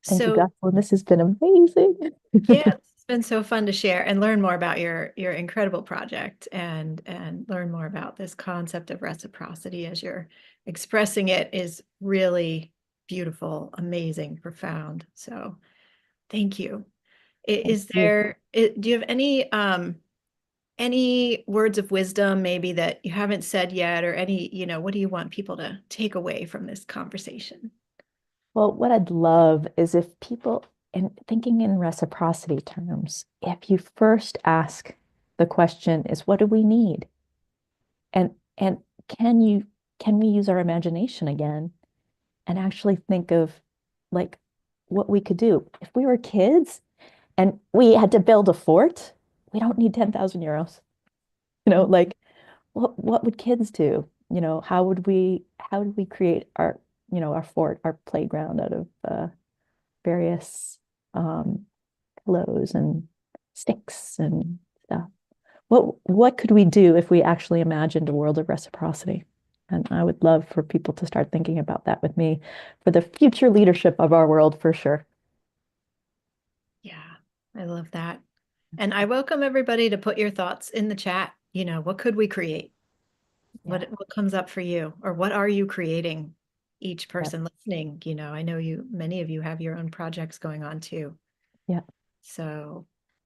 Thank you, So Jocelyn. This has been amazing. yeah, it's been so fun to share and learn more about your incredible project and learn more about this concept of reciprocity as you're expressing it is really beautiful, amazing, profound. So thank you. Thank you. Do you have any words of wisdom maybe that you haven't said yet or what do you want people to take away from this conversation? Well, what I'd love is if people, and thinking in reciprocity terms, if you first ask, the question is, what do we need? And can we use our imagination again and actually think of like what we could do? If we were kids and we had to build a fort, we don't need 10,000 euros. Mm. Like what would kids do? How would we create our, our fort, our playground out of various um, pillows and sticks and stuff? What could we do if we actually imagined a world of reciprocity? And I would love for people to start thinking about that with me for the future leadership of our world for sure. Yeah, I love that. And I welcome everybody to put your thoughts in the chat. What could we create? Yeah, What comes up for you? Or what are you creating? Each yeah, person listening, I know many of you have your own projects going on too. yeah. So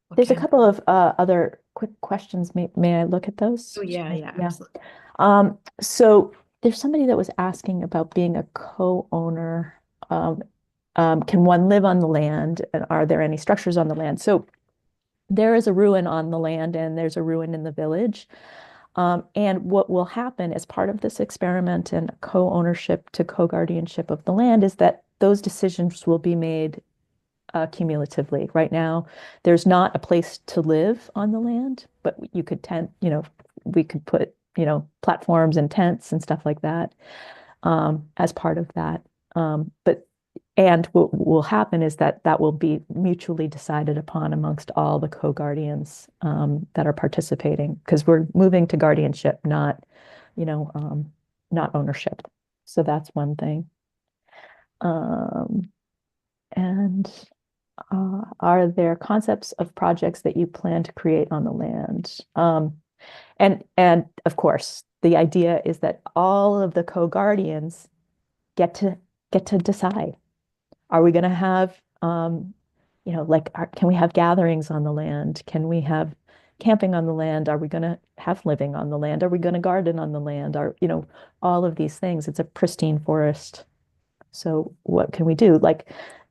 what There's a can, couple of other quick questions. May I look at oh those? yeah, yeah, Yeah. absolutely. So there's somebody that was asking about being a co-owner. Um, can one live on the land? And are there any structures on the land? So there is a ruin on the land and there's a ruin in the village. And what will happen as part of this experiment and co-ownership to co-guardianship of the land is that those decisions will be made cumulatively. Right now, there's not a place to live on the land, but you could we could put, platforms and tents and stuff like that as part of that. But and what will happen is that that will be mutually decided upon amongst all the co-guardians that are participating, because we're moving to guardianship, you know, um, not ownership. So that's one thing. Um, and are there concepts of projects that you plan to create on the land? And of course, the idea is that all of the co-guardians get to get to decide. Are we going to have, can we have gatherings on the land? Can we have camping on the land? Are we going to have living on the land? Are we going to garden on the land? All of these things. It's a pristine forest. So what can we do? Like,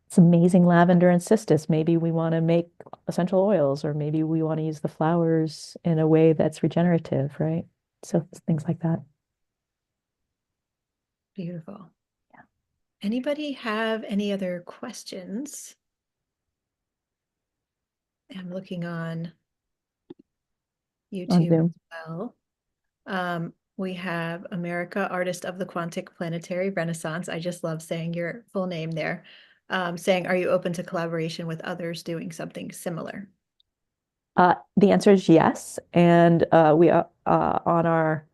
it's amazing lavender and cistus. Maybe we want to make essential oils, or maybe we want to use the flowers in a way that's regenerative, right? So things like that. Beautiful. Anybody have any other questions? I'm looking on On YouTube as Zoom. well. We have America, Artist of the Quantic Planetary Renaissance. I just love saying your full name there. Saying, are you open to collaboration with others doing something similar? The answer is yes. And we are on our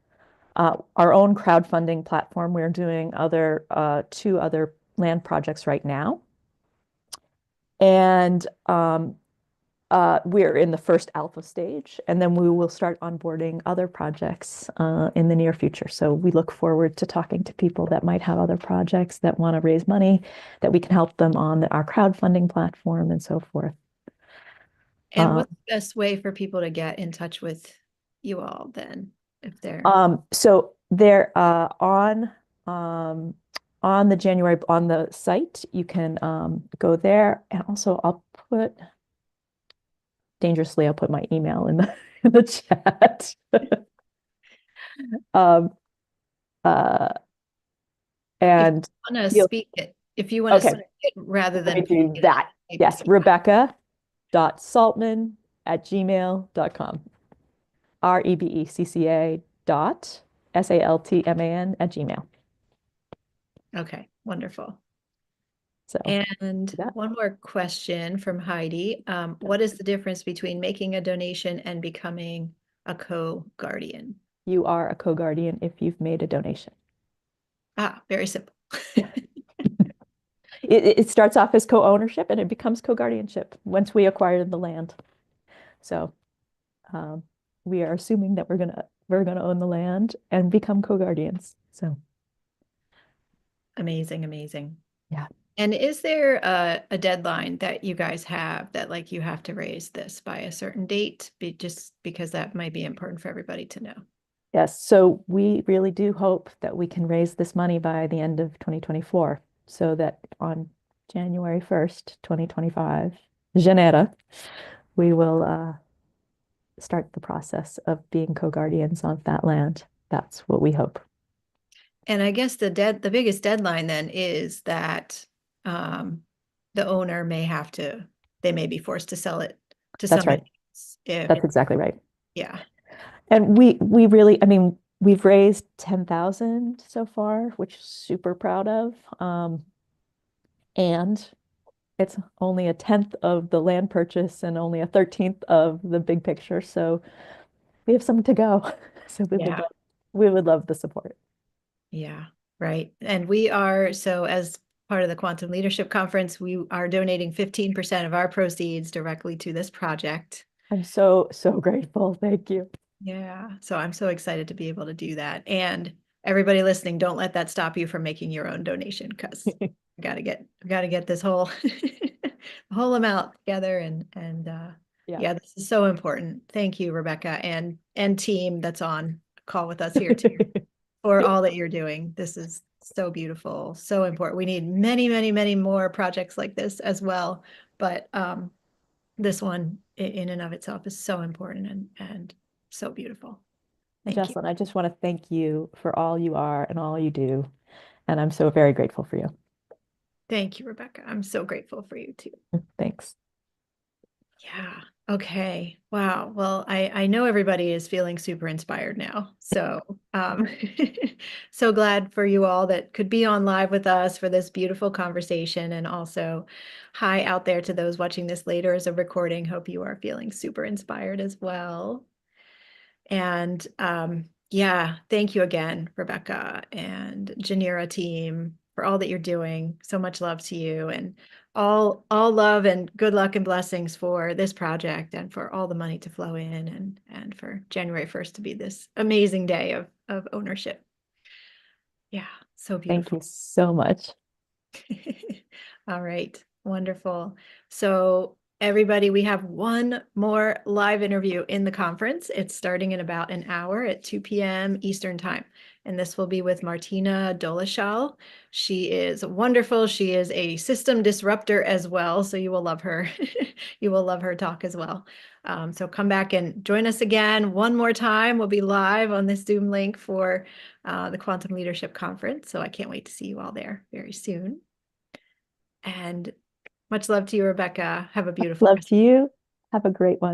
own crowdfunding platform. We're doing two other land projects right now. And we're in the first alpha stage, and then we will start onboarding other projects in the near future. So we look forward to talking to people that might have other projects that want to raise money, that we can help them on our crowdfunding platform and so forth. And Uh, what's the best way for people to get in touch with you all then, if they're so they're on the January on the site. You can go there, and also I'll put my email in the in the chat. Um, uh, if and you want to feel speak it, if you want to okay. speak it rather Let me than putting do it that. in, Yes, Rebecca.saltman@gmail.com. REBECCA.SALTMAN@gmail. okay, wonderful. So And that one more question from Heidi. What is the difference between making a donation and becoming a co-guardian? you are a co-guardian if you've made a donation. Ah, very simple. It starts off as co-ownership and it becomes co-guardianship once we acquire the land. So um, we are assuming that we're gonna own the land and become co-guardians. So Amazing, amazing. yeah. And is there a deadline that you guys have that like you have to raise this by a certain date? Just because that might be important for everybody to know. Yes, so we really do hope that we can raise this money by the end of 2024, so that on January 1st, 2025, Janetta, we will start the process of being co-guardians on that land. That's what we hope. And I guess the biggest deadline then is that um, the owner they may be forced to sell it to That's right. somebody else. If, That's exactly right. yeah, And we really, I mean, we've raised 10,000 so far, which super proud of. And it's only a tenth of the land purchase and only a 13th of the big picture. So we have some to go. So yeah, we would love the support. yeah, right. And so as part of the Quantum Leadership Conference, we are donating 15% of our proceeds directly to this project. I'm so, so grateful. Thank you. Yeah, so I'm so excited to be able to do that. And everybody listening, don't let that stop you from making your own donation because we gotta get this whole whole amount together and Yeah. yeah, this is so important. Thank you, Rebecca, and team that's on call with us here too for all that you're doing. This is so beautiful, so important. We need many, many, many more projects like this as well. But this one in and of itself is so important and so beautiful. Thank you. Jocelyn, I just want to thank you for all you are and all you do. And I'm so very grateful for you. Thank you, Rebecca. I'm so grateful for you too. Thanks. Yeah. Okay. Wow. Well, I know everybody is feeling super inspired now. So so glad for you all that could be on live with us for this beautiful conversation. And also hi out there to those watching this later as a recording. Hope you are feeling super inspired as well. And yeah, thank you again, Rebecca and Janira team, for all that you're doing. So much love to you and all love and good luck and blessings for this project and for all the money to flow in and for January 1st to be this amazing day of ownership. Yeah, so Thank beautiful. you so much. All right, wonderful. So everybody, we have one more live interview in the conference. It's starting in about an hour at 2 p.m. Eastern Time. And this will be with Martina Dolashal. She is wonderful. She is a system disruptor as well. So you will love her. You will love her talk as well. So come back and join us again one more time. We'll be live on this Zoom link for the Quantum Leadership Conference. So I can't wait to see you all there very soon. And much love to you, Rebecca. Have a beautiful Love rest. to you. Have a great one.